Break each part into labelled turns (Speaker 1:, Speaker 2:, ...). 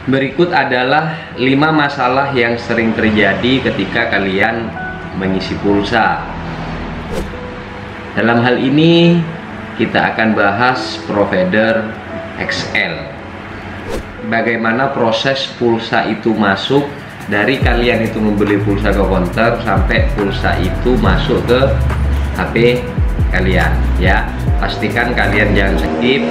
Speaker 1: Berikut adalah 5 masalah yang sering terjadi ketika kalian mengisi pulsa. Dalam hal ini kita akan bahas provider XL. Bagaimana proses pulsa itu masuk dari kalian itu membeli pulsa ke counter sampai pulsa itu masuk ke HP kalian, ya. Pastikan kalian jangan skip.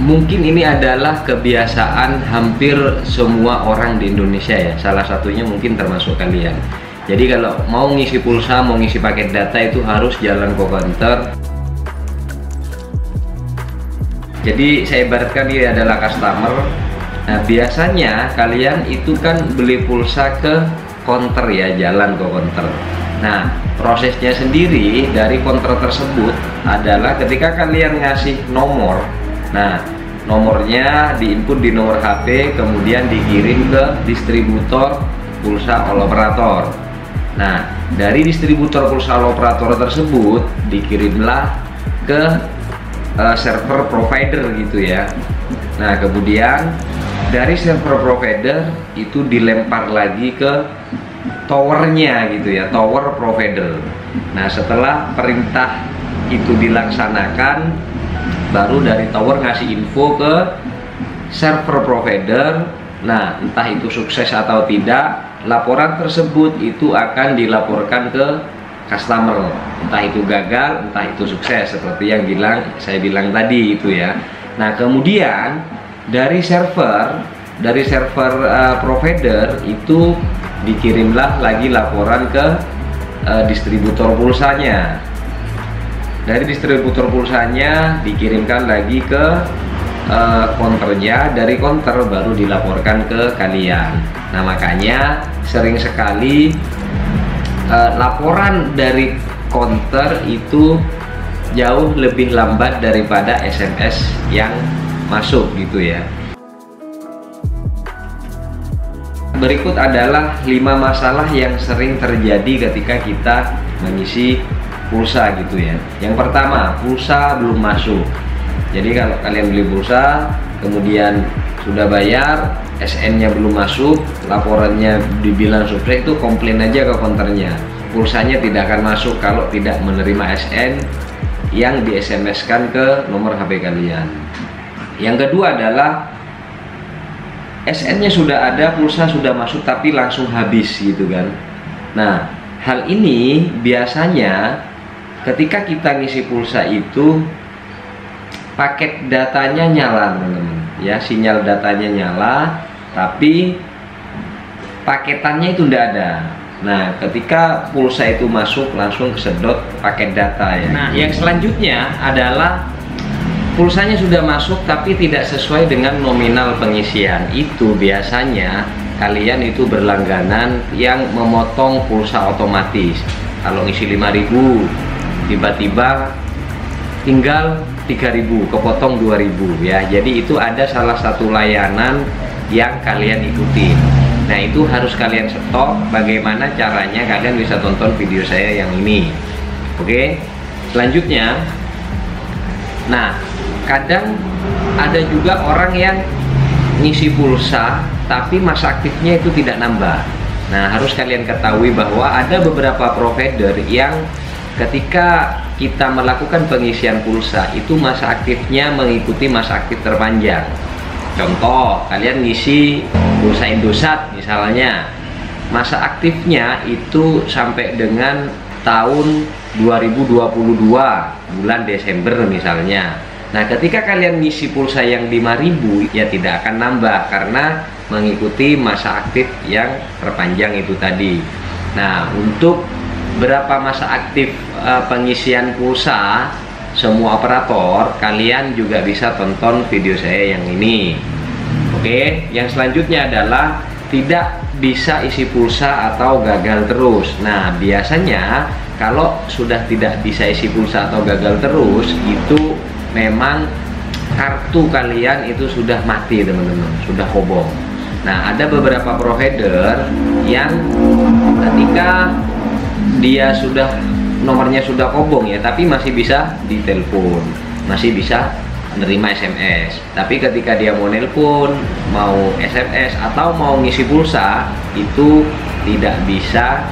Speaker 1: Mungkin ini adalah kebiasaan hampir semua orang di Indonesia ya. Salah satunya mungkin termasuk kalian. Jadi kalau mau ngisi pulsa, mau ngisi paket data itu harus jalan ke counter. Jadi saya ibaratkan dia adalah customer. Nah, biasanya kalian itu kan beli pulsa ke counter ya, jalan ke counter. Nah, prosesnya sendiri dari counter tersebut adalah ketika kalian ngasih nomor. Nah, nomornya diinput di nomor HP, kemudian dikirim ke distributor pulsa all operator. Nah, dari distributor pulsa all operator tersebut dikirimlah ke server provider gitu ya. Nah, kemudian dari server provider itu dilempar lagi ke towernya gitu ya, tower provider. Nah, setelah perintah itu dilaksanakan, baru dari tower ngasih info ke server provider. Nah, entah itu sukses atau tidak, laporan tersebut itu akan dilaporkan ke customer. Entah itu gagal, entah itu sukses, seperti yang saya bilang tadi itu ya. Nah, kemudian dari server provider itu dikirimlah lagi laporan ke distributor pulsanya. Dari distributor pulsanya dikirimkan lagi ke counternya, dari counter baru dilaporkan ke kalian. Nah, makanya sering sekali laporan dari counter itu jauh lebih lambat daripada SMS yang masuk gitu ya. Berikut adalah 5 masalah yang sering terjadi ketika kita mengisi pulsa gitu ya. Yang pertama, pulsa belum masuk. Jadi kalau kalian beli pulsa kemudian sudah bayar, SN-nya belum masuk, laporannya dibilang sukses, itu komplain aja ke counternya. Pulsanya tidak akan masuk kalau tidak menerima SN yang di SMS-kan ke nomor HP kalian. Yang kedua adalah SN-nya sudah ada, pulsa sudah masuk tapi langsung habis gitu kan. Nah, hal ini biasanya ketika kita ngisi pulsa itu paket datanya nyala teman-teman ya, sinyal datanya nyala tapi paketannya itu tidak ada. Nah, ketika pulsa itu masuk langsung kesedot paket data ya. Nah, yang selanjutnya adalah pulsanya sudah masuk tapi tidak sesuai dengan nominal pengisian. Itu biasanya kalian itu berlangganan yang memotong pulsa otomatis. Kalau ngisi 5.000 tiba-tiba tinggal 3.000, kepotong 2.000 ya. Jadi itu ada salah satu layanan yang kalian ikuti. Nah, itu harus kalian stop. Bagaimana caranya? Kalian bisa tonton video saya yang ini. Oke, selanjutnya, nah, kadang ada juga orang yang ngisi pulsa tapi masa aktifnya itu tidak nambah. Nah, harus kalian ketahui bahwa ada beberapa provider yang ketika kita melakukan pengisian pulsa itu masa aktifnya mengikuti masa aktif terpanjang. Contoh, kalian ngisi pulsa Indosat misalnya, masa aktifnya itu sampai dengan tahun 2022 bulan Desember misalnya. Nah, ketika kalian ngisi pulsa yang 5.000 ya tidak akan nambah karena mengikuti masa aktif yang terpanjang itu tadi. Nah, untuk berapa masa aktif pengisian pulsa semua operator, kalian juga bisa tonton video saya yang ini. Oke, yang selanjutnya adalah tidak bisa isi pulsa atau gagal terus. Nah, biasanya kalau sudah tidak bisa isi pulsa atau gagal terus, itu memang kartu kalian itu sudah mati teman-teman, sudah kobong. Nah, ada beberapa provider yang ketika dia sudah nomornya sudah kobong ya, tapi masih bisa ditelepon, masih bisa menerima SMS. Tapi ketika dia mau nelpon, mau SMS atau mau ngisi pulsa, itu tidak bisa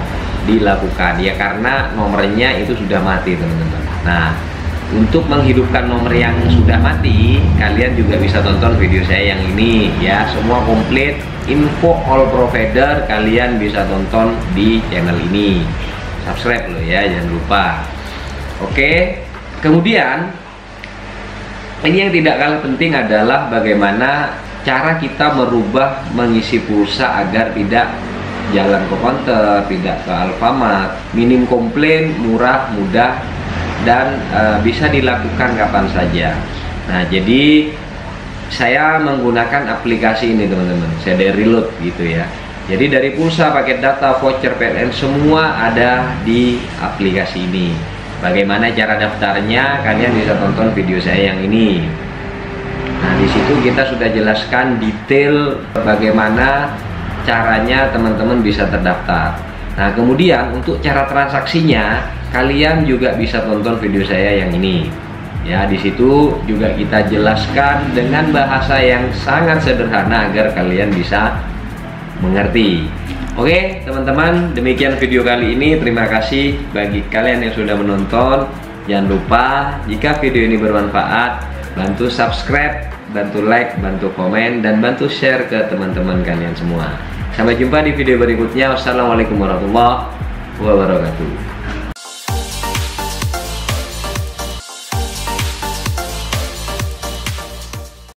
Speaker 1: dilakukan ya, karena nomornya itu sudah mati teman-teman. Nah, untuk menghidupkan nomor yang sudah mati, kalian juga bisa tonton video saya yang ini ya, semua komplit info all provider kalian bisa tonton di channel ini. Subscribe loh ya, jangan lupa. Oke, kemudian ini yang tidak kalah penting adalah bagaimana cara kita merubah mengisi pulsa agar tidak jalan ke counter, tidak ke Alfamart, minim komplain, murah, mudah, dan bisa dilakukan kapan saja. Nah, jadi saya menggunakan aplikasi ini teman-teman, saya dari reload gitu ya. Jadi dari pulsa, paket data, voucher, PLN, semua ada di aplikasi ini. Bagaimana cara daftarnya? Kalian bisa tonton video saya yang ini. Nah, di situ kita sudah jelaskan detail bagaimana caranya teman-teman bisa terdaftar. Nah, kemudian untuk cara transaksinya, kalian juga bisa tonton video saya yang ini. Ya, di situ juga kita jelaskan dengan bahasa yang sangat sederhana agar kalian bisa mengerti. Oke, teman-teman, demikian video kali ini. Terima kasih bagi kalian yang sudah menonton. Jangan lupa jika video ini bermanfaat, bantu subscribe, bantu like, bantu komen, dan bantu share ke teman-teman kalian semua. Sampai jumpa di video berikutnya. Wassalamualaikum warahmatullahi wabarakatuh.